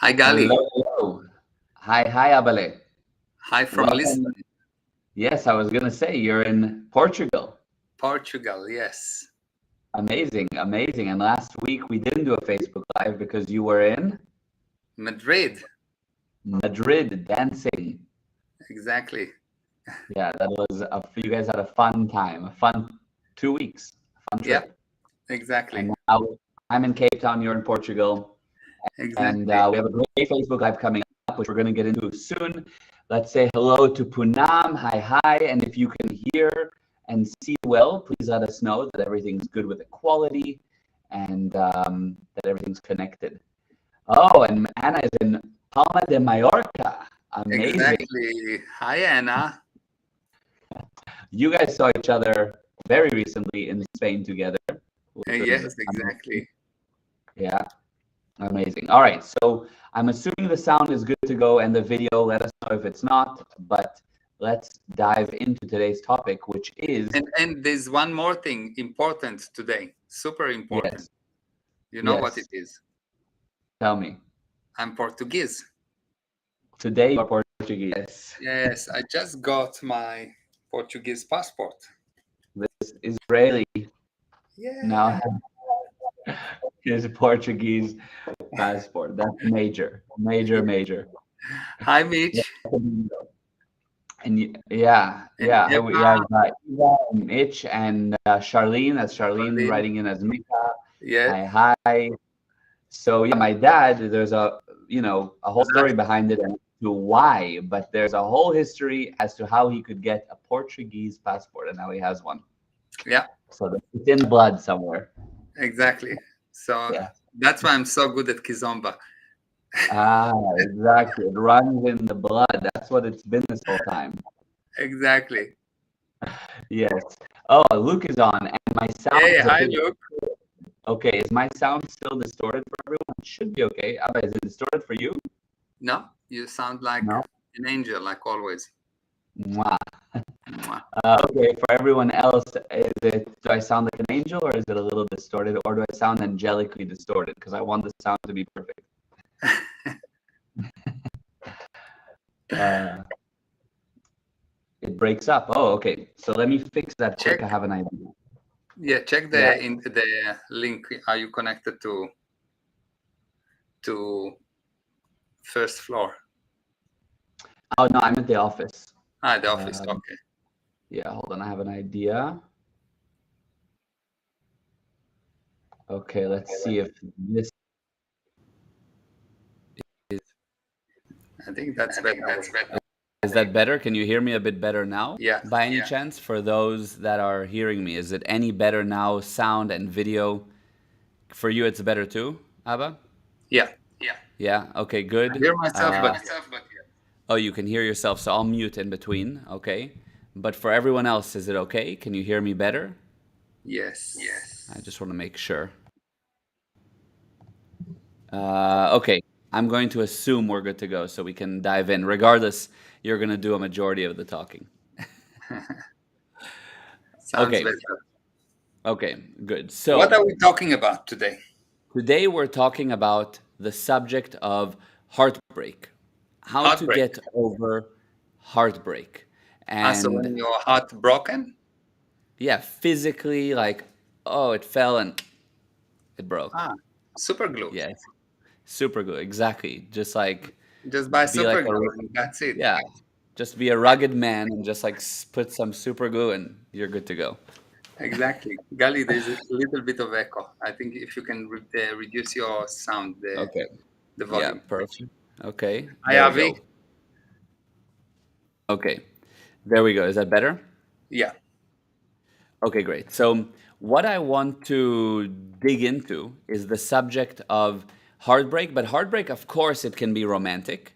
Hi, Hello, Gali. hello. Hi, Abale. Hi from Welcome. Lisbon, Yes, I was gonna say you're in Portugal. Portugal. Yes. Amazing, amazing. And last week we didn't do a Facebook Live because you were in Madrid. Madrid dancing. Exactly. Yeah, that was you guys had a fun time, a fun 2 weeks, a fun Yeah, trip. exactly. And now I'm in Cape Town, you're in Portugal, and Exactly. we have a great Facebook Live coming up, which we're going to get into soon. Let's say hello to Punam. Hi, hi. And if you can hear and see well, please let us know that everything's good with the quality and that everything's connected. Oh, and Anna is in Palma de Mallorca. Amazing. Exactly. Hi, Anna. You guys saw each other very recently in Spain together, which was Yes, amazing. exactly. Yeah. Amazing. All right. So I'm assuming the sound is good to go and the video. Let us know if it's not. But let's dive into today's topic, which is And there's one more thing important today. Super important. yes, You know what it yes. is? Tell me. I'm Portuguese. Today you are Portuguese. Yes. Yes, I just got my Portuguese passport. This Israeli now Yeah. has his Portuguese passport. That's major, major, major. Hi, Mitch. And yeah, And yeah, we Eva. have Eva and Mitch and Charlene. That's Charlene Berlin. writing in as Mika. Yes. Hi, hi. So yeah, my dad, there's a whole story Last. behind it and to why, but there's a whole history as to how he could get a Portuguese passport and now he has one. Yeah. So it's in blood somewhere. Exactly. So Yeah. that's why I'm so good at Kizomba. Ah, exactly. It runs in the blood. That's what it's been this whole time. Exactly. Yes. Oh, Luke is on, and my sound Hey, is a hi, bit Luke. okay. Is my sound still distorted for everyone? It should be okay. Abba, is it distorted for you? No, you sound like No. an angel, like always. Mwah. Mwah. Okay, for everyone else, do I sound like an angel or is it a little distorted or do I sound angelically distorted? Because I want the sound to be perfect. Uh, it breaks up. Oh, okay. So let me fix that quick. Check. I have an idea. Yeah, check Yeah. the link. Are you connected to first floor? Oh, no, I'm at the office. Ah, the office. Um, Okay. yeah, hold on. I have an idea. Okay, let's see if this is. I think that's better. Is that better? Can you hear me a bit better now? Yeah. By any chance, for those that are hearing me, is it any better now, sound and video? For you, it's better too, Abba? Yeah. Yeah, okay, I good. hear myself, but yeah. Oh, you can hear yourself, so I'll mute in between, okay? But for everyone else, is it okay? Can you hear me better? Yes. I just want to make sure. Okay, I'm going to assume we're good to go so we can dive in. Regardless, you're going to do a majority of the talking. Sounds Okay, better. okay, good. What So are we talking about today? today we're talking about the subject of heartbreak, how to Heartbreak. get over heartbreak. Ah, so And when your heart broken? yeah, physically, like, oh, it fell and it broke. Ah, super glue. Yes, super good. Exactly. Just like Just buy be like super glue and that's it. yeah, just be a rugged man and just like put some super glue and you're good to go. Exactly. Gali, there's a little bit of echo. I think if you can reduce your sound, Okay. the Yeah, volume. perfect. Okay, Hi, there we Avi. go. Okay, there we go. Is that better? Yeah. Okay, great. So, what I want to dig into is the subject of heartbreak, but heartbreak, of course, it can be romantic,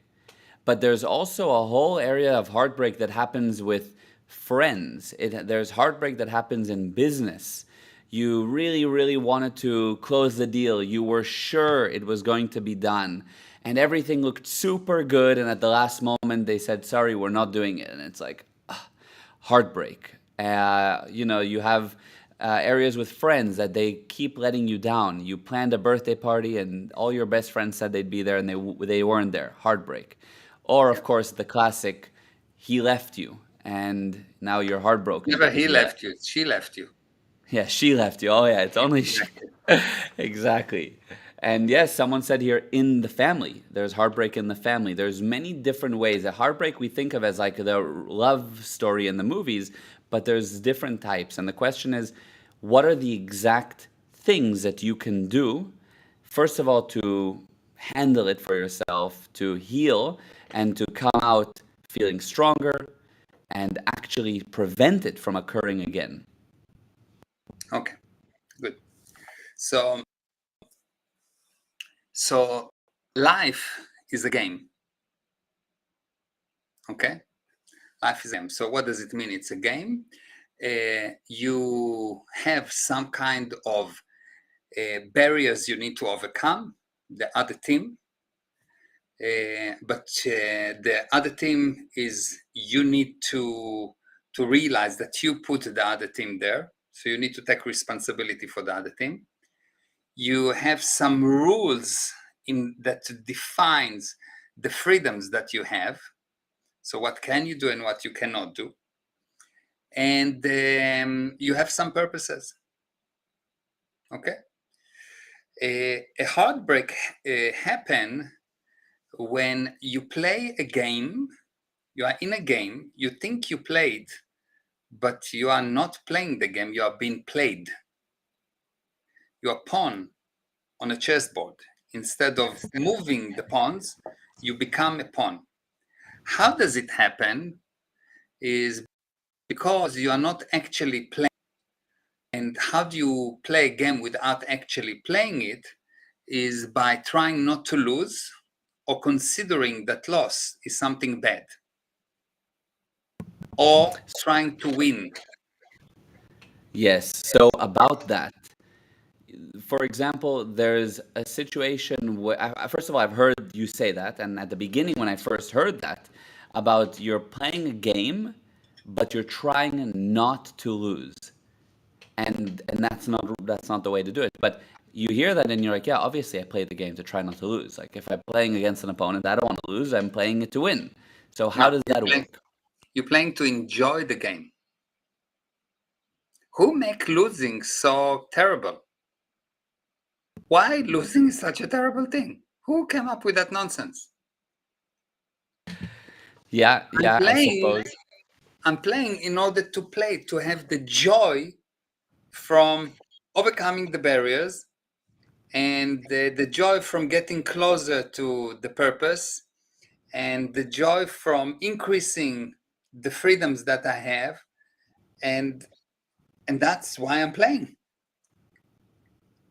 but there's also a whole area of heartbreak that happens with friends. There's heartbreak that happens in business. You really, really wanted to close the deal. You were sure it was going to be done, and everything looked super good. And at the last moment, they said, "Sorry, we're not doing it." And it's like, heartbreak. You have areas with friends that they keep letting you down. You planned a birthday party and all your best friends said they'd be there and they weren't there. Heartbreak. Or Yeah. of course the classic, he left you and now you're heartbroken Never because he he left. left you, she left you. Yeah, she left you. Oh yeah, it's only she. Exactly. Exactly. And yes, someone said here in the family. There's heartbreak in the family. There's many different ways. A heartbreak we think of as like the love story in the movies, but there's different types. And the question is, what are the exact things that you can do, first of all, to handle it for yourself, to heal, and to come out feeling stronger and actually prevent it from occurring again? Okay, good. So, so life is a game. Okay, life is a game. So what does it mean? It's a game. You have some kind of barriers you need to overcome. The other team, but the other team is you need to realize that you put the other team there. So you need to take responsibility for the other team. You have some rules in that defines the freedoms that you have. So what can you do and what you cannot do, and you have some purposes. Okay, a heartbreak happen when you play a game. You are in a game. You think you played, but you are not playing the game. You are being played. You are pawn on a chessboard. Instead of moving the pawns, you become a pawn. How does it happen? Is because you are not actually playing. And how do you play a game without actually playing it? Is by trying not to lose or considering that loss is something bad, or trying to win. Yes. So about that, for example, there's a situation where, first of all, I've heard you say that, and at the beginning, when I first heard that, about you're playing a game, but you're trying not to lose, and that's not the way to do it. But you hear that, and you're like, yeah, obviously, I play the game to try not to lose. Like if I'm playing against an opponent, I don't want to lose. I'm playing it to win. So how No, does that work? you're playing to enjoy the game. Who make losing so terrible? Why losing is such a terrible thing? Who came up with that nonsense? Yeah, I'm yeah, I playing. suppose. I'm playing in order to play, to have the joy from overcoming the barriers and the joy from getting closer to the purpose and the joy from increasing the freedoms that I have, and that's why I'm playing.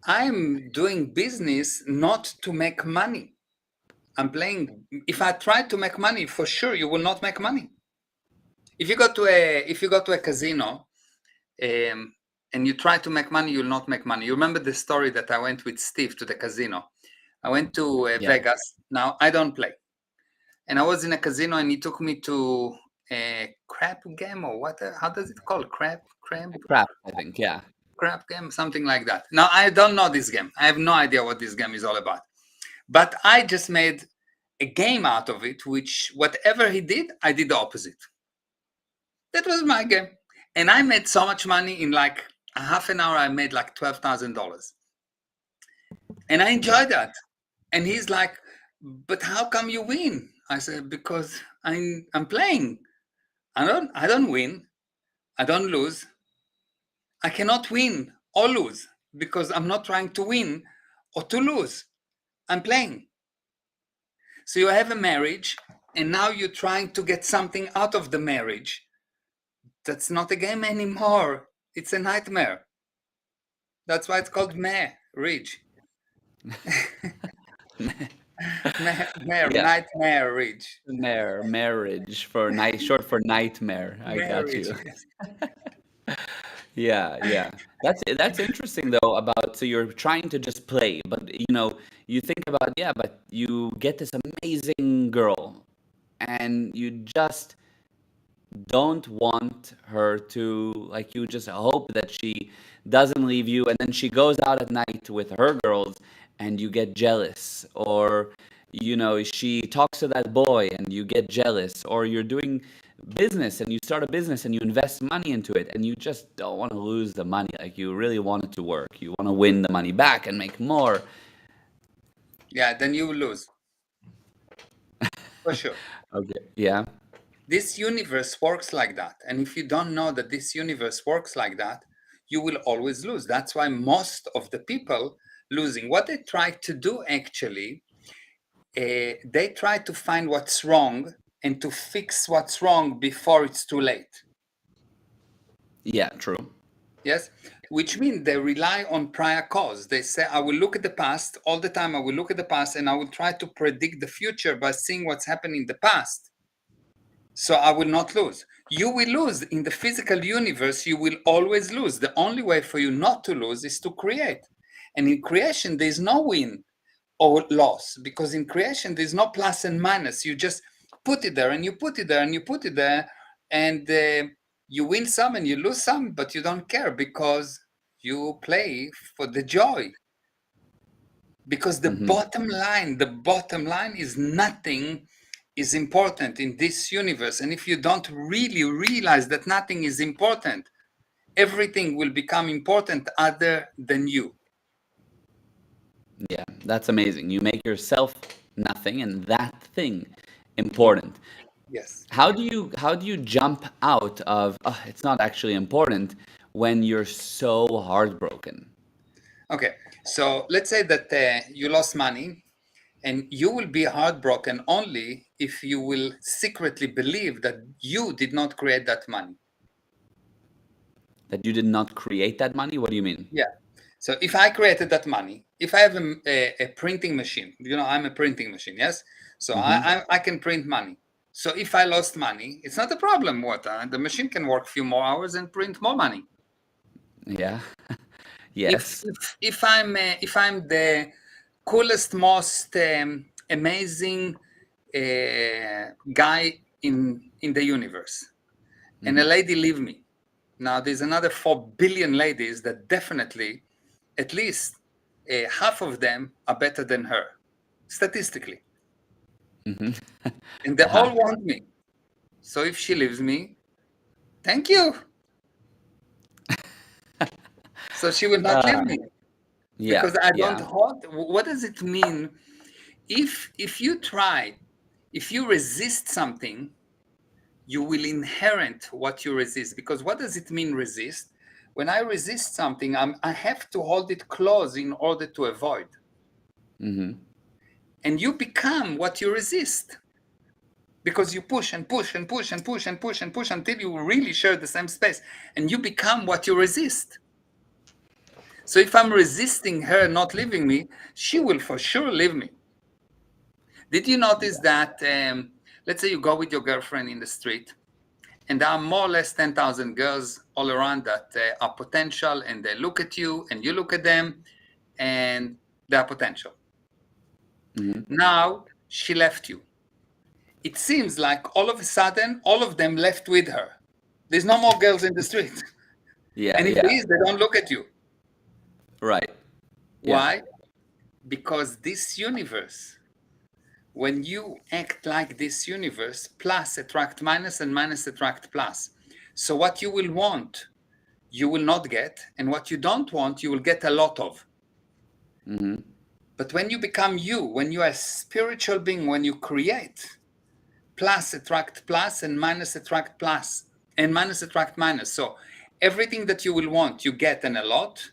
I'm doing business not to make money. I'm playing. If I try to make money, for sure you will not make money. If you go to a casino, and you try to make money, you'll not make money. You remember the story that I went with Steve to the casino? I went to Yeah, Vegas. Now I don't play, and I was in a casino, and he took me to a crap game, or what? How does it call? crap, I think. Yeah. Crap game, something like that. Now I don't know this game. I have no idea what this game is all about. But I just made a game out of it, which whatever he did, I did the opposite. That was my game. And I made so much money in like a half an hour. I made like $12,000. And I enjoyed that. And he's like, but how come you win? I said, because I'm playing. I don't win. I don't lose. I cannot win or lose because I'm not trying to win or to lose. I'm playing. So you have a marriage, and now you're trying to get something out of the marriage. That's not a game anymore. It's a nightmare. That's why it's called marriage. Yeah. Nightmarriage. Marriage for night, short for nightmare. I got Marriage, you. yes. Yeah, yeah. That's interesting though about, so you're trying to just play, but you think about, yeah, but you get this amazing girl and you just don't want her to, like, you just hope that she doesn't leave you, and then she goes out at night with her girls and you get jealous, or she talks to that boy and you get jealous, or you're doing business and you start a business and you invest money into it and you just don't want to lose the money. Like, you really want it to work, you want to win the money back and make more. Yeah, then you will lose for sure. Okay, yeah. This universe works like that. And if you don't know that this universe works like that, you will always lose. That's why most of the people losing. What they try to do actually, they try to find what's wrong and to fix what's wrong before it's too late. Yeah, true. Yes, which means they rely on prior cause. They say, I will look at the past all the time. I will look at the past and I will try to predict the future by seeing what's happened in the past. So I will not lose. You will lose in the physical universe. You will always lose. The only way for you not to lose is to create. And in creation, there's no win or loss, because in creation, there's no plus and minus. You just put it there and you put it there and you put it there, and you win some and you lose some, but you don't care because you play for the joy. Because Hmm. the bottom line is nothing is important in this universe. And if you don't really realize that nothing is important, everything will become important other than you. Yeah, that's amazing. You make yourself nothing and that thing important. Yes. How do you jump out of, oh, it's not actually important, when you're so heartbroken? Okay. So let's say that you lost money, and you will be heartbroken only if you will secretly believe that you did not create that money. That you did not create that money? What do you mean? Yeah. So if I created that money, if I have a printing machine, I'm a printing machine, yes? So Hmm. I can print money. So if I lost money, it's not a problem. The machine can work a few more hours and print more money. Yeah. If Yes. if I'm the coolest, most amazing guy in the universe, and a Hmm. lady leave me, now there's another 4 billion ladies that definitely, at least half of them are better than her, statistically, Hmm. and they all Aha. want me. So if she leaves me, thank you. So she will not leave Uh, me yeah, because I don't yeah. hold. What does it mean if you try, if you resist something, you will inherit what you resist. Because what does it mean, resist? When I resist something, I have to hold it close in order to avoid. Hmm. And you become what you resist, because you push and push and push and push and push and push until you really share the same space, and you become what you resist. So if I'm resisting her not leaving me, she will for sure leave me. Did you notice that, let's say you go with your girlfriend in the street, and there are more or less 10,000 girls all around that are potential, and they look at you and you look at them, and they are potential. Hmm. Now she left you. It seems like all of a sudden, all of them left with her. There's no more girls in the street. Yeah, And if there yeah. is, they don't look at you. Right. Yeah. Why? Because this universe, when you act like this universe, plus attract minus and minus attract plus. So what you will want, you will not get, and what you don't want, you will get a lot of. Hmm. But when you become you, when you are a spiritual being, when you create, plus attract plus and minus attract plus and minus attract minus. So everything that you will want, you get, and a lot,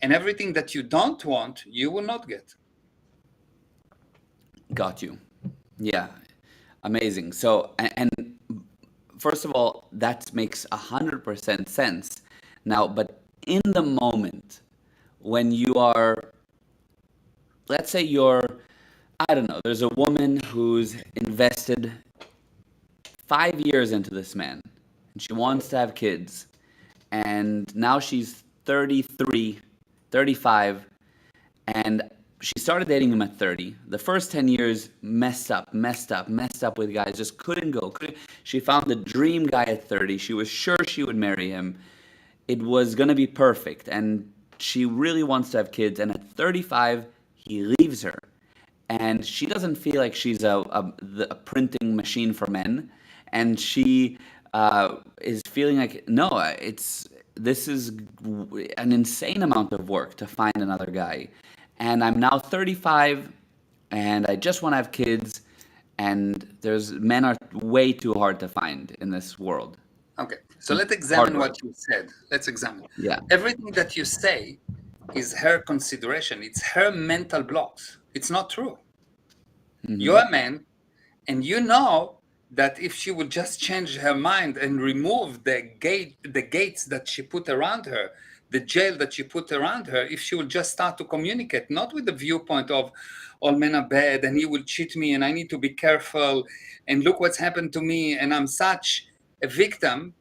and everything that you don't want, you will not get. Got you. Yeah. Amazing. So, and first of all, that makes 100% sense. Now, but in the moment when you are, let's say you're, I don't know, there's a woman who's invested 5 years into this man and she wants to have kids. And now she's 33, 35, and she started dating him at 30. The first 10 years, messed up with guys, just couldn't go. She found the dream guy at 30. She was sure she would marry him. It was going to be perfect. And she really wants to have kids. And at 35, he leaves her. And she doesn't feel like she's a printing machine for men. And she is feeling like, no, this is an insane amount of work to find another guy. And I'm now 35 and I just want to have kids. And there's men are way too hard to find in this world. Okay, so let's Hard examine work. what you said. Let's examine. Yeah. Everything that you say is her consideration. It's her mental blocks. It's not true. You're a man, and you know that if she would just change her mind and remove the gates that she put around her, the jail that she put around her, if she would just start to communicate, not with the viewpoint of all men are bad and he will cheat me and I need to be careful and look what's happened to me and I'm such a victim.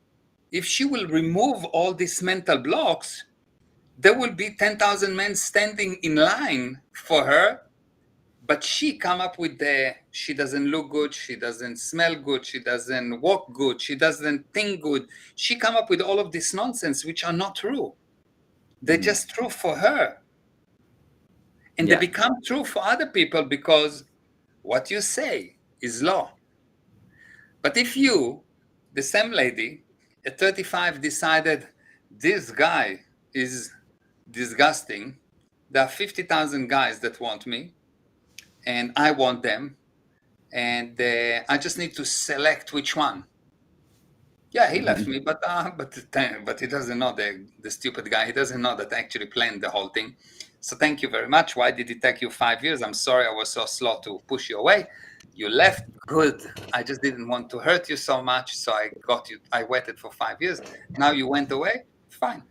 If she will remove all these mental blocks, there will be 10,000 men standing in line for her. But she come up with she doesn't look good, she doesn't smell good, she doesn't walk good, she doesn't think good. She come up with all of this nonsense, which are not true. They're just true for her. And they Yeah. become true for other people because what you say is law. But if you, the same lady, at 35 decided this guy is disgusting, there are 50,000 guys that want me, and I want them, and I just need to select which one. Yeah, he left me, but he doesn't know the stupid guy. He doesn't know that I actually planned the whole thing. So thank you very much. Why did it take you 5 years? I'm sorry I was so slow to push you away. You left, good. I just didn't want to hurt you so much, so I got you. I waited for 5 years. Now you went away, fine.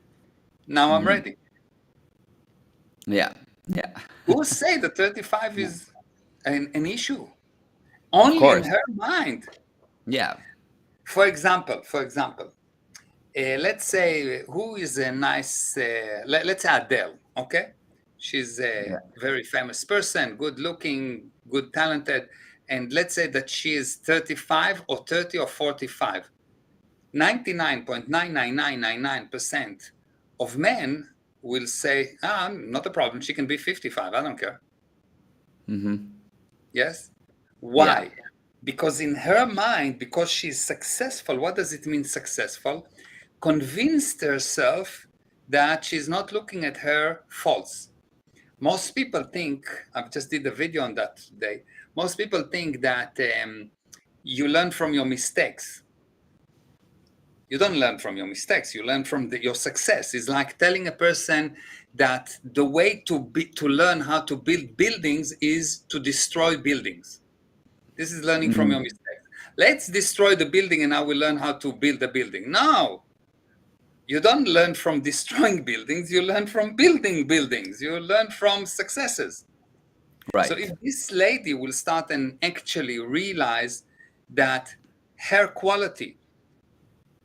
Now I'm ready. Yeah. Yeah. Who say that 35 is an issue? Of Only in course. her mind. Yeah. For example, let's say who is a nice, let's say Adele, okay? She's a Yeah. very famous person, good looking, good talented, and let's say that she is 35 or 30 or 45. 99.99999% of men will say, not a problem, she can be 55, I don't care. Yes? Yeah. Why? Because in her mind, because she's successful, what does it mean successful? Convinced herself that she's not looking at her faults. Most people think, I just did a video on that today, most people think that you learn from your mistakes. You don't learn from your mistakes, you learn from your success. It's like telling a person that the way to learn how to build buildings is to destroy buildings. This is learning from your mistakes. Let's destroy the building and I will learn how to build a building. No, you don't learn from destroying buildings. You learn from building buildings. You learn from successes. So Right. if this lady will start and actually realize that her quality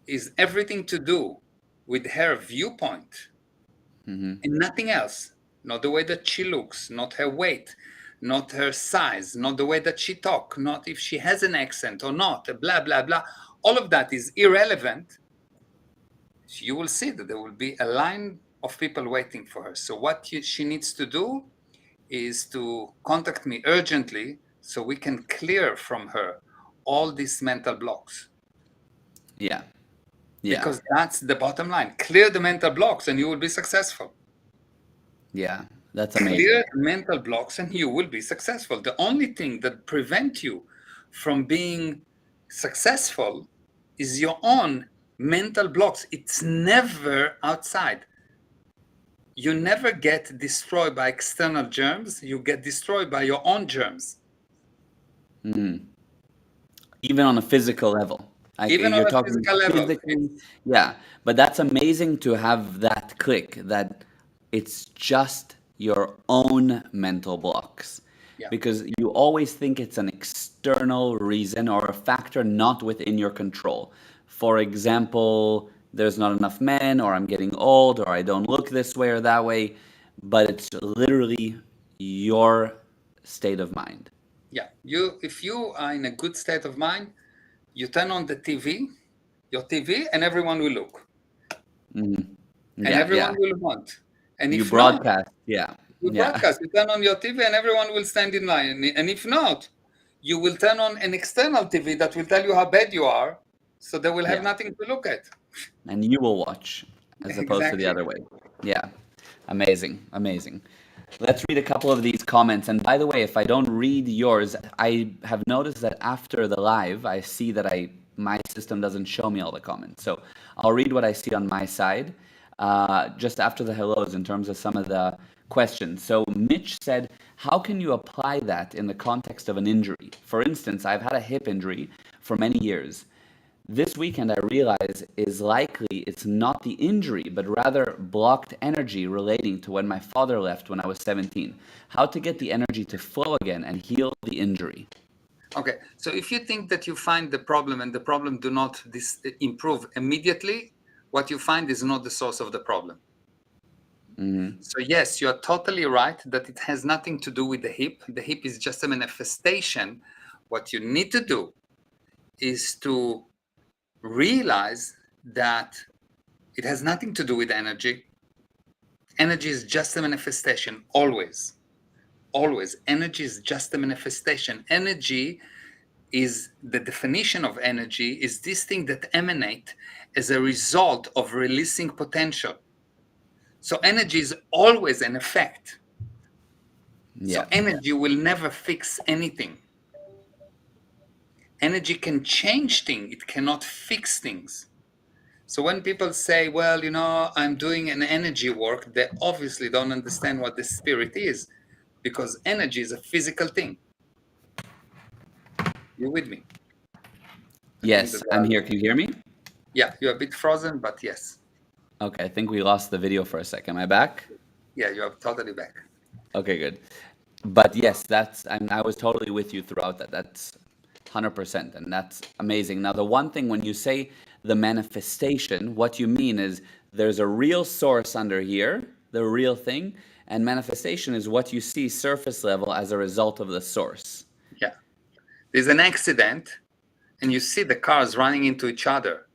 is everything to do with her viewpoint and nothing else, not the way that she looks, not her weight, not her size, not the way that she talks, not if she has an accent or not, blah, blah, blah. All of that is irrelevant. You will see that there will be a line of people waiting for her. So what she needs to do is to contact me urgently so we can clear from her all these mental blocks. Yeah. Yeah. Because that's the bottom line. Clear the mental blocks and you will be successful. Yeah. That's amazing. Clear mental blocks and you will be successful. The only thing that prevents you from being successful is your own mental blocks. It's never outside. You never get destroyed by external germs. You get destroyed by your own germs. Even on a physical level. Like Even on you're a talking physical level. physically. Yeah. But that's amazing to have that click that it's just your own mental blocks. Yeah. Because you always think it's an external reason or a factor not within your control. For example, there's not enough men, or I'm getting old, or I don't look this way or that way. But it's literally your state of mind. Yeah, if you are in a good state of mind, you turn on the TV, your TV, and everyone will look, and Yeah, everyone yeah. will want. And You if not, broadcast. Yeah, you yeah, broadcast, you turn on your TV, and everyone will stand in line. And if not, you will turn on an external TV that will tell you how bad you are, so they will have yeah. nothing to look at. And you will watch as opposed to the Exactly. other way. Yeah. Amazing. Amazing. Let's read a couple of these comments. And by the way, if I don't read yours, I have noticed that after the live, I see that my system doesn't show me all the comments. So I'll read what I see on my side just after the hellos in terms of some of the questions. So Mitch said, how can you apply that in the context of an injury? For instance, I've had a hip injury for many years. This weekend, I realize is likely it's not the injury, but rather blocked energy relating to when my father left when I was 17. How to get the energy to flow again and heal the injury. Okay, so if you think that you find the problem and the problem do not improve immediately, what you find is not the source of the problem. So yes, you are totally right that it has nothing to do with the hip. The hip is just a manifestation. What you need to do is to realize that it has nothing to do with energy. Energy is just a manifestation, always. Always. Energy is just a manifestation. Energy is the definition of energy is this thing that emanate as a result of releasing potential. So energy is always an effect. So Yeah. energy will never fix anything. Energy can change things, it cannot fix things. So when people say, well, I'm doing an energy work, they obviously don't understand what the spirit is, because energy is a physical thing. You with me? I think Yes, that, I'm here. Can you hear me? yeah, you're a bit frozen, but yes. Okay, I think we lost the video for a second. Am I back? Yeah, you are totally back. Okay, good. But yes, I was totally with you throughout that. That's 100%, and that's amazing. Now, the one thing when you say the manifestation, what you mean is there's a real source under here, the real thing, and manifestation is what you see surface level as a result of the source. Yeah. There's an accident and you see the cars running into each other,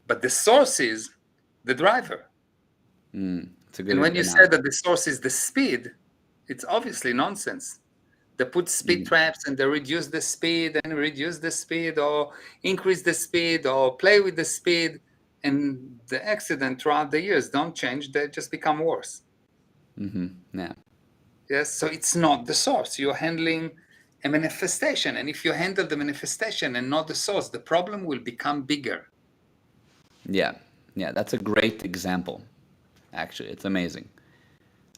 but the source is the driver. It's a And good when you say analogy. that the source is the speed, it's obviously nonsense. They put speed traps and they reduce the speed and reduce the speed or increase the speed or play with the speed. And the accident throughout the years don't change, they just become worse. Yeah. Yes, so it's not the source. You're handling a manifestation. And if you handle the manifestation and not the source, the problem will become bigger. Yeah. Yeah, that's a great example. Actually, it's amazing.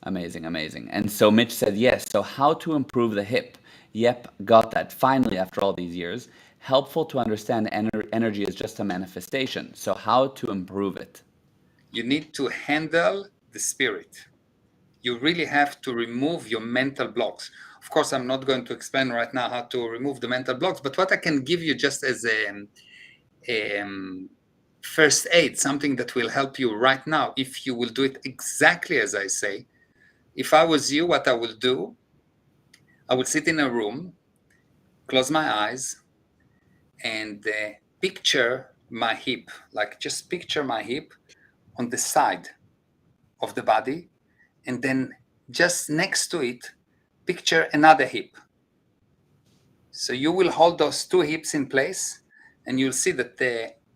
Amazing, amazing. And so Mitch said, yes. So, how to improve the hip? Yep, got that. Finally, after all these years, helpful to understand energy is just a manifestation. So, how to improve it? You need to handle the spirit. You really have to remove your mental blocks. Of course, I'm not going to explain right now how to remove the mental blocks, but what I can give you just as a first aid, something that will help you right now, if you will do it exactly as I say. If I was you, what I will do, I would sit in a room, close my eyes, and picture my hip. Like just picture my hip on the side of the body, and then just next to it, picture another hip. So you will hold those two hips in place, and you'll see that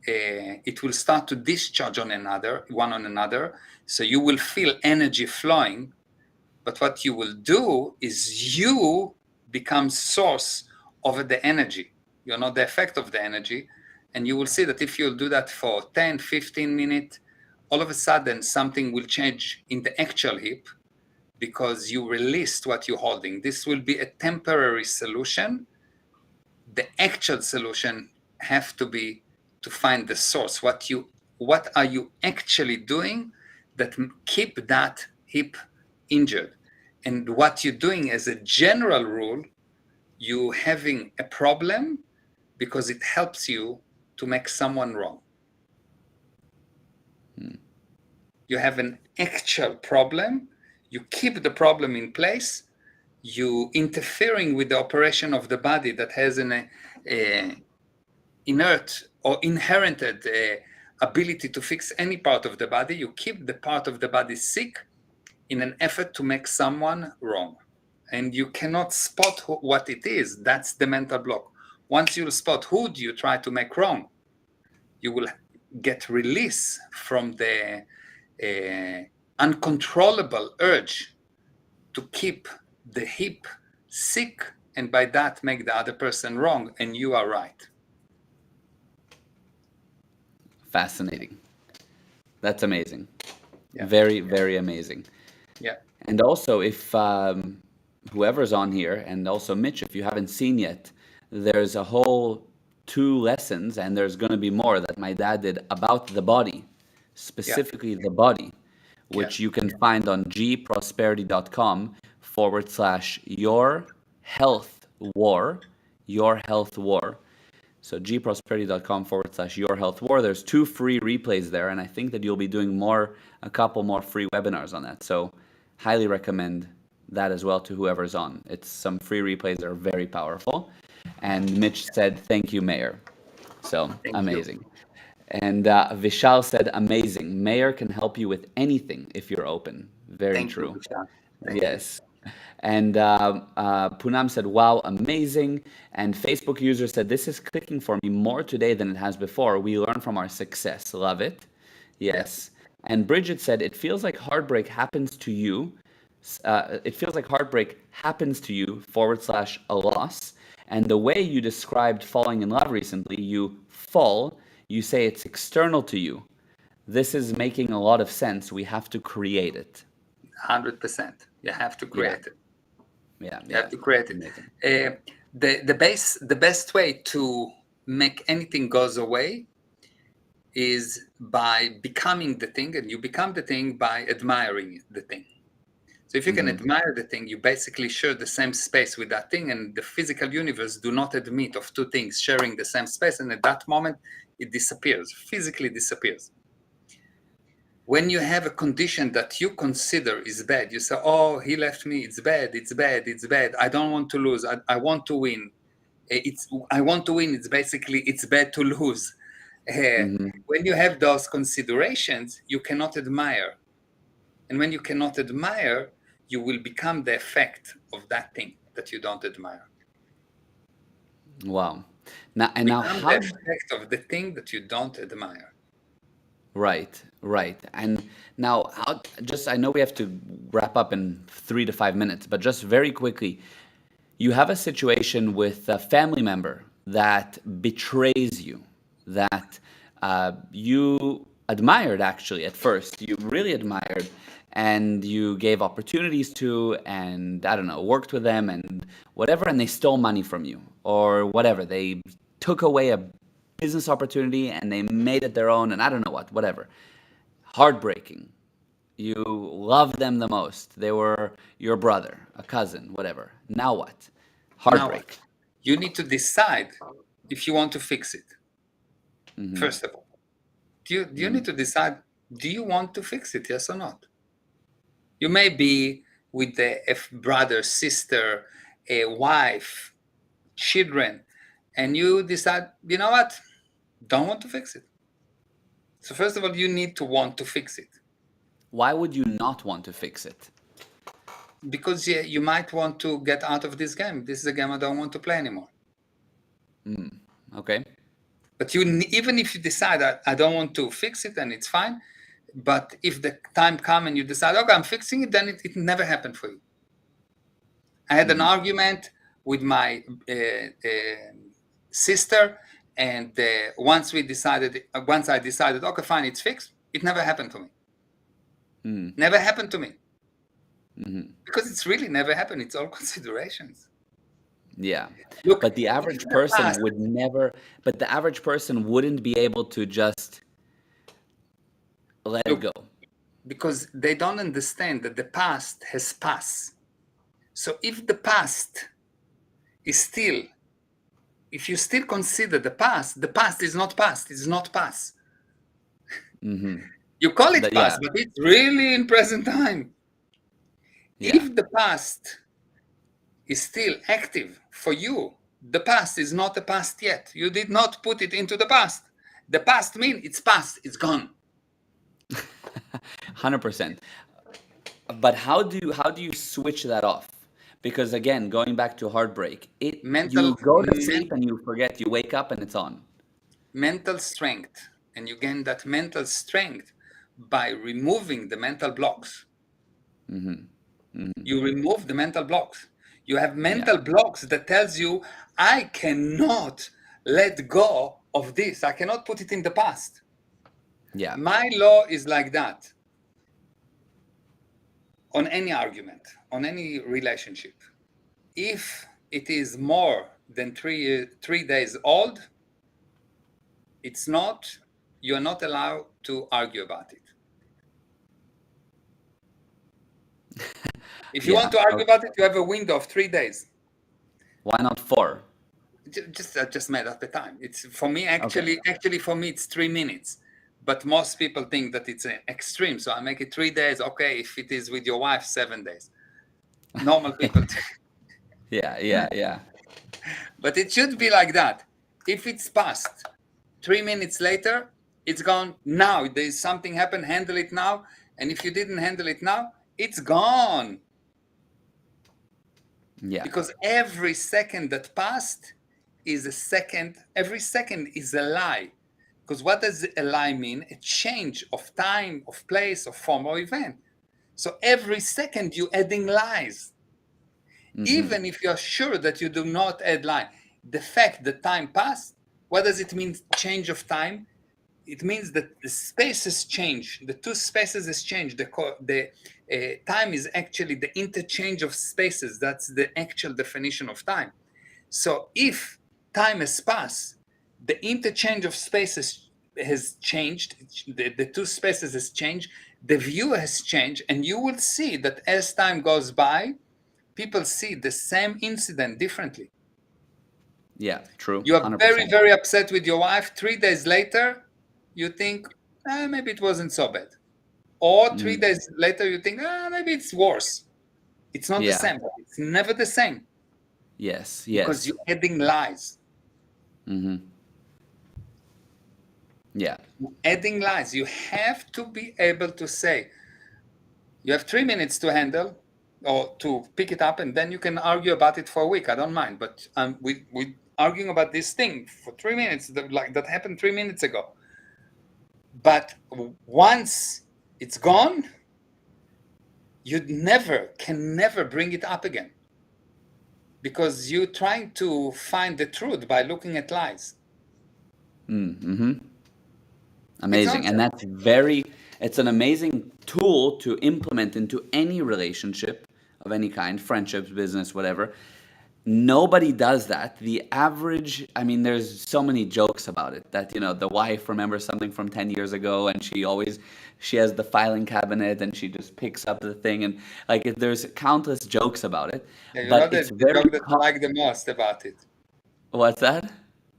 it will start to discharge one on another. So you will feel energy flowing. But what you will do is you become source of the energy. You're not the effect of the energy. And you will see that if you'll do that for 10, 15 minutes, all of a sudden something will change in the actual hip because you released what you're holding. This will be a temporary solution. The actual solution have to be to find the source. What are you actually doing that keep that hip injured? And what you're doing as a general rule, you having a problem because it helps you to make someone wrong. You have an actual problem, you keep the problem in place, you interfering with the operation of the body that has an inert or inherited ability to fix any part of the body. You keep the part of the body sick in an effort to make someone wrong. And you cannot spot what it is. That's the mental block. Once you spot who do you try to make wrong, you will get release from the uncontrollable urge to keep the hip sick, and by that make the other person wrong and you are right. Fascinating. That's amazing. Yeah. Very, very amazing. Yeah. And also, if whoever's on here, and also Mitch, if you haven't seen yet, there's a whole 2 lessons, and there's going to be more that my dad did about the body, Yeah. specifically the body, Yeah. which you can find on gprosperity.com/your health war, your health war. So gprosperity.com/your health war. There's 2 free replays there, and I think that you'll be doing a couple more free webinars on that. So highly recommend that as well to whoever's on. It's some free replays that are very powerful. And Mitch said, "Thank you, Mayor." So Thank you. amazing. And Vishal said, "Amazing. Mayor can help you with anything if you're open." Very Thank true. you, Vishal. Thank you. Yes. And Poonam said, "Wow, amazing." And Facebook user said, "This is clicking for me more today than it has before. We learn from our success. Love it." Yes. And Bridget said, "It feels like heartbreak happens to you. It feels like heartbreak happens to you / a loss. And the way you described falling in love recently, you fall, you say it's external to you. This is making a lot of sense. We have to create it." 100%. You have to Yeah. create it. Yeah. You have to create it. Amazing. The best way to make anything goes away is by becoming the thing, and you become the thing by admiring the thing. So if you can admire the thing, you basically share the same space with that thing, and the physical universe do not admit of 2 things sharing the same space, and at that moment it disappears, physically disappears. When you have a condition that you consider is bad, you say, "Oh, he left me, it's bad, it's bad, it's bad. I don't want to lose, I want to win. I want to win, it's basically, it's bad to lose." When you have those considerations, you cannot admire. And when you cannot admire, you will become the effect of that thing that you don't admire. Wow. Now Become the how? effect of the thing that you don't admire. Right, right. And now, how? Just I know we have to wrap up in 3 to 5 minutes, but just very quickly, you have a situation with a family member that betrays you, that you admired actually at first. You really admired, and you gave opportunities to, and I don't know, worked with them and whatever, and they stole money from you or whatever. They took away a business opportunity and they made it their own, and I don't know what, whatever. Heartbreaking. You loved them the most. They were your brother, a cousin, whatever. Now what? Now what? Heartbreak. You need to decide if you want to fix it. First of all, do you need to decide, do you want to fix it, yes or not? You may be with a brother, sister, a wife, children, and you decide, you know what, don't want to fix it. So first of all, you need to want to fix it, Why would you not want to fix it? because you might want to get out of this game. This is a game I don't want to play anymore. Okay. But even if you decide I don't want to fix it, then it's fine. But if the time comes and you decide, okay, I'm fixing it, then it never happened for you. I had an argument with my sister, and once I decided, okay, fine, it's fixed, it never happened to me. Never happened to me. Because it's really never happened. It's all considerations. Yeah. Look, But the in average the person past, would never, but the average person wouldn't be able to just let it look, go. because they don't understand that the past has passed. So if the past is still, if you still consider the past is not past. It's not past. You call it Yeah. past, but it's really in present time. Yeah. If the past is still active for you. The past is not the past yet. You did not put it into the past. The past means it's past, it's gone. 100%. But how do you switch that off? Because again, going back to heartbreak, Mental you go to sleep and you forget, you wake up and it's on. mental strength, and you gain that mental strength by removing the mental blocks. You remove the mental blocks. You have Yeah. mental blocks that tells you, I cannot let go of this. I cannot put it in the past. Yeah. My law is like that on any argument, on any relationship. If it is more than 3 days old, it's not, you're not allowed to argue about it. If you want Yeah. to argue Okay. about it, you have a window of 3 days. Why not 4? Just made up the time. It's for me Okay. actually for me it's 3 minutes. But most people think that it's an extreme, so I make it 3 days. Okay, if it is with your wife, 7 days. Normal people, Yeah, yeah, yeah. but it should be like that. If it's past, 3 minutes later, it's gone. Now there's something happened. Handle it now. And if you didn't handle it now, it's gone. Yeah. Because every second that passed is a second. Every second is a lie. Because what does a lie mean? A change of time, of place, of form, or event. So every second you're adding lies. Even if you're sure that you do not add lie, the fact that time passed, what does it mean, change of time? It means that the spaces change. The two spaces has changed. The time is actually the interchange of spaces. That's the actual definition of time. So if time has passed, the interchange of spaces has changed. The two spaces has changed. The view has changed, and you will see that as time goes by, people see the same incident differently. Yeah, true. You are very, 100%. very upset with your wife. 3 days later, you think, maybe it wasn't so bad. Or 3 days later, you think, maybe it's worse. It's not the Yeah. same. It's never the same Yes, because yes. you're adding lies. Yeah. Adding lies. You have to be able to say, you have 3 minutes to handle or to pick it up, and then you can argue about it for a week. I don't mind. But we arguing about this thing for 3 minutes, that happened 3 minutes ago. But once it's gone, you can never bring it up again. Because you're trying to find the truth by looking at lies. It's Amazing. And nonsense. it's an amazing tool to implement into any relationship of any kind, friendships, business, whatever. Nobody does that. The average, I mean, there's so many jokes about it that, the wife remembers something from 10 years ago and she has the filing cabinet and she just picks up the thing and like there's countless jokes about it, Yeah, you know but the, it's the very, joke that I like the most about it. what's that?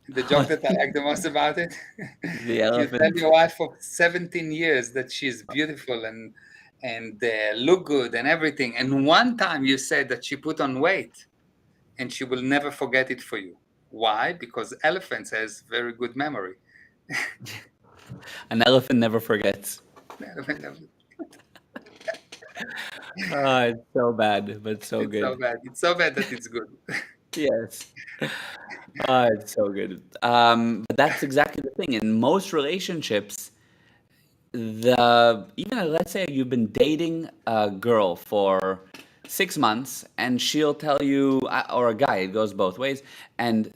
The joke that I like the most about it. The You tell elephant. your wife for 17 years that she's beautiful and look good and everything. And one time you said that she put on weight and she will never forget it for you. Why? Because elephants has very good memory. An elephant never forgets. It's so bad, but so It's so good. bad. It's so bad that it's good. Yes. It's so good. But that's exactly the thing. In most relationships, even let's say you've been dating a girl for 6 months, and she'll tell you, or a guy, it goes both ways, and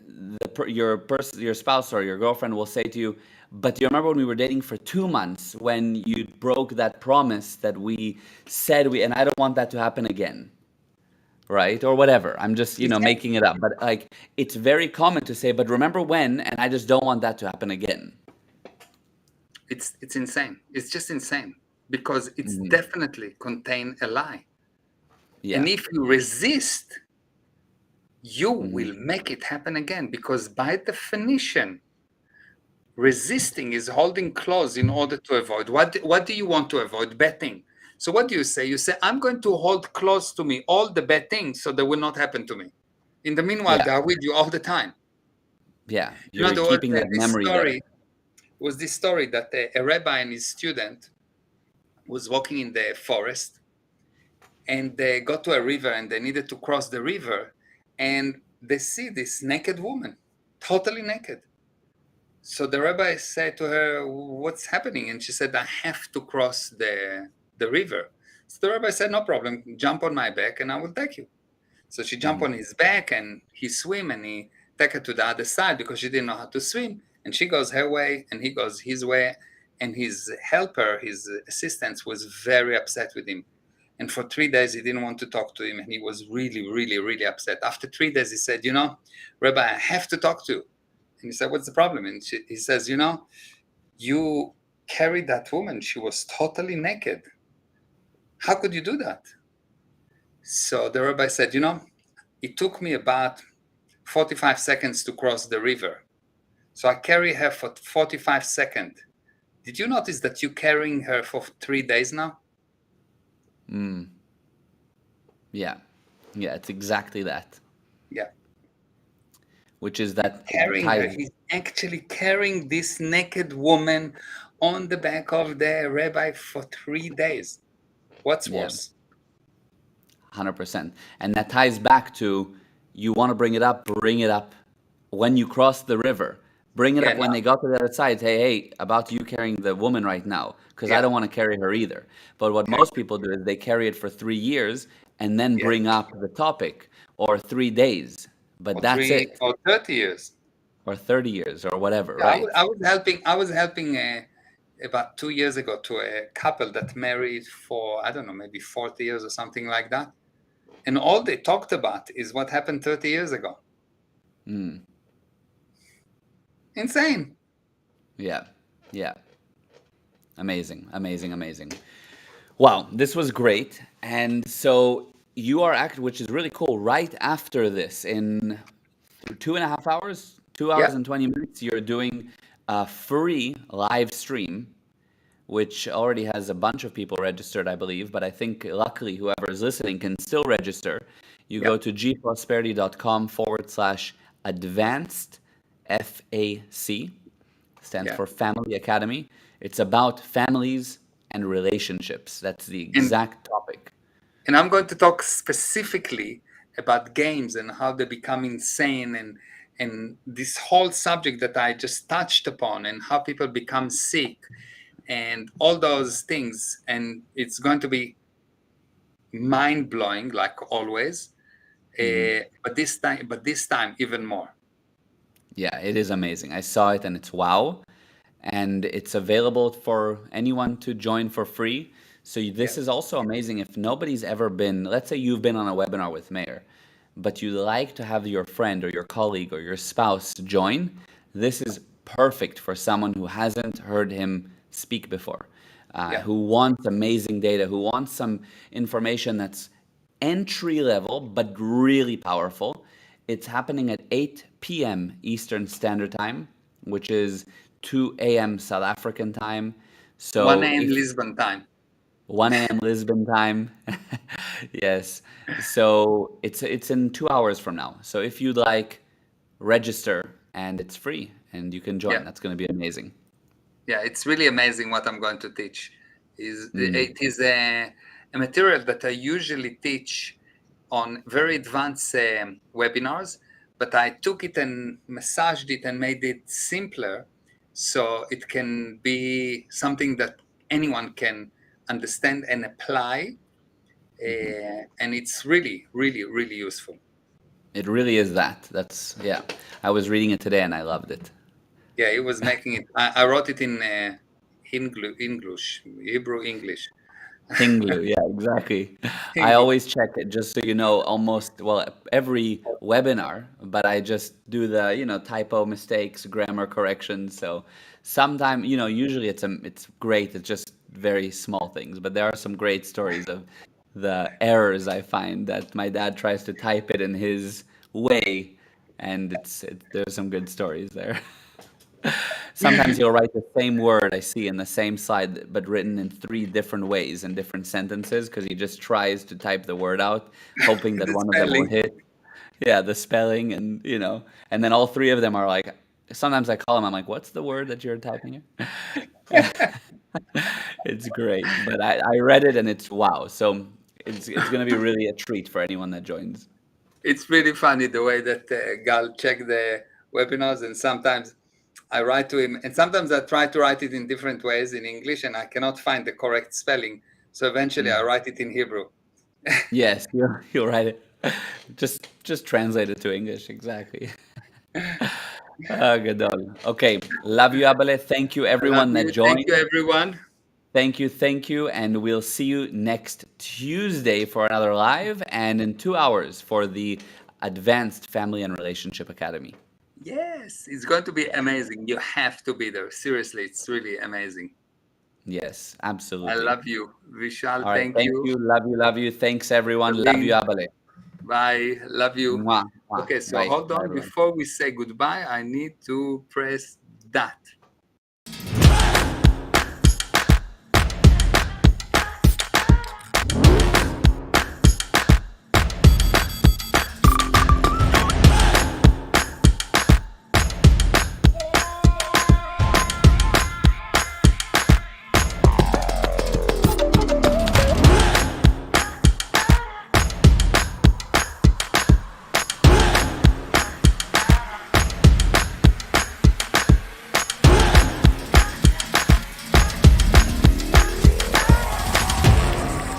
your spouse or your girlfriend will say to you, "But do you remember when we were dating for 2 months when you broke that promise that we said and I don't want that to happen again." Right? Or whatever. I'm just, Exactly. making it up. But like, it's very common to say, but remember when, and I just don't want that to happen again. It's insane. It's just insane because it's definitely contain a lie. Yeah. And if you resist, you will make it happen again because by definition, resisting is holding close in order to avoid. What do you want to avoid? Betting. So what do you say? You say, I'm going to hold close to me all the bad things so they will not happen to me. In the meanwhile, Yeah. they are with you all the time. Yeah. You know, You're there was keeping that this memory there. story was this story that a rabbi and his student was walking in the forest, and they got to a river and they needed to cross the river, and they see this naked woman, totally naked. So the rabbi said to her, what's happening? And she said, I have to cross the river. So the rabbi said, no problem, jump on my back and I will take you. So she jumped Mhm. on his back and he swim, and he take her to the other side because she didn't know how to swim. And she goes her way and he goes his way. And his helper, his assistant, was very upset with him. And for 3 days, he didn't want to talk to him. And he was really, really, really upset. After 3 days, he said, Rabbi, I have to talk to you. And he said, what's the problem? And he says, you carried that woman. She was totally naked. How could you do that? So the rabbi said, it took me about 45 seconds to cross the river. So I carry her for 45 seconds. Did you notice that you're carrying her for 3 days now? Mm. Yeah. Yeah, it's exactly that. Yeah. Which is that Carrying ties. her. He's actually carrying this naked woman on the back of the rabbi for 3 days. What's Yeah, worse? 100%. And that ties back to you want to bring it up when you cross the river. Bring it Yeah, up no, when they got to the other side. Hey, hey, about you carrying the woman right now, because I yeah, don't want to carry her either. But what carry, most people do is they carry it for 3 years and then yeah, bring up the topic, or 3 days. But or that's 3 it. or 30 years. Or 30 years or whatever, Yeah, right? I was helping about 2 years ago to a couple that married for, I don't know, maybe 40 years or something like that. And all they talked about is what happened 30 years ago. Mm, Insane. yeah. Yeah. Amazing. Amazing. Amazing. Wow, this was great. And so you are which is really cool. Right after this, in 2.5 hours, two Yeah, hours and 20 minutes, you're doing a free live stream, which already has a bunch of people registered, I believe. But I think luckily whoever is listening can still register. You yeah, go to gprosperity.com/advanced FAC, stands yeah. for Family Academy. It's about families and relationships. That's the And exact topic. I'm going to talk specifically about games and how they become insane, and this whole subject that I just touched upon, and how people become sick and all those things. And it's going to be mind blowing, like always. Hmm. But this time even more. Yeah, it is amazing. I saw it and it's wow. And it's available for anyone to join for free. So Yeah, this is also amazing if nobody's ever been, let's say you've been on a webinar with Mayor, but you like to have your friend or your colleague or your spouse join. This is perfect for someone who hasn't heard him speak before, yeah. who wants amazing data, who wants some information that's entry level but really powerful. It's happening at 8 p.m. Eastern Standard Time, which is 2 a.m. South African time. 1 So a.m. if Lisbon time. 1 a.m. Lisbon time, yes. So it's in 2 hours from now. So if you'd like, register and it's free and you can Yeah, join. That's going to be amazing. yeah. It's really amazing what I'm going to teach. Is Mm. it is a material that I usually teach on very advanced webinars, but I took it and massaged it and made it simpler, so it can be something that anyone can understand and apply, and it's really, really, really useful. It really is that. That's, yeah. I was reading it today and I loved it. Yeah, it was making it. I wrote it in English, Hebrew English. Hinglu, yeah, exactly. I English. always check it just so you know almost, well, every webinar, but I just do the, typo mistakes, grammar corrections. So sometimes, usually it's great. It's just very small things, but there are some great stories of the errors I find that my dad tries to type it in his way, and there's some good stories there. Sometimes he'll write the same word I see in the same slide, but written in three different ways in different sentences because he just tries to type the word out, hoping that The one of them will spelling. hit. Yeah, the spelling and and then all three of them are like. Sometimes I call him. I'm like, "What's the word that you're typing here?" It's great, but I read it and it's wow. So it's gonna be really a treat for anyone that joins. It's really funny the way that Gal check the webinars, and sometimes I write to him, and sometimes I try to write it in different ways in English, and I cannot find the correct spelling. So eventually, I Mm. write it in Hebrew. Yes, you'll write it. Just translate it to English exactly. Gadol. Okay, love you, Abale. Thank you, I love everyone that you. Thank you, joined. everyone. Thank you, and we'll see you next Tuesday for another live, and in 2 hours for the Advanced Family and Relationship Academy. Yes, it's going to be amazing. You have to be there. Seriously, it's really amazing. Yes, I absolutely. love you. Vishal, All right, thank thank you you, love you, love you. Thanks, everyone. for Love you, being. Abale. Bye. Love you. Mwah, mwah. Okay, so Bye, hold bye, on. everyone. Before we say goodbye, I need to press that.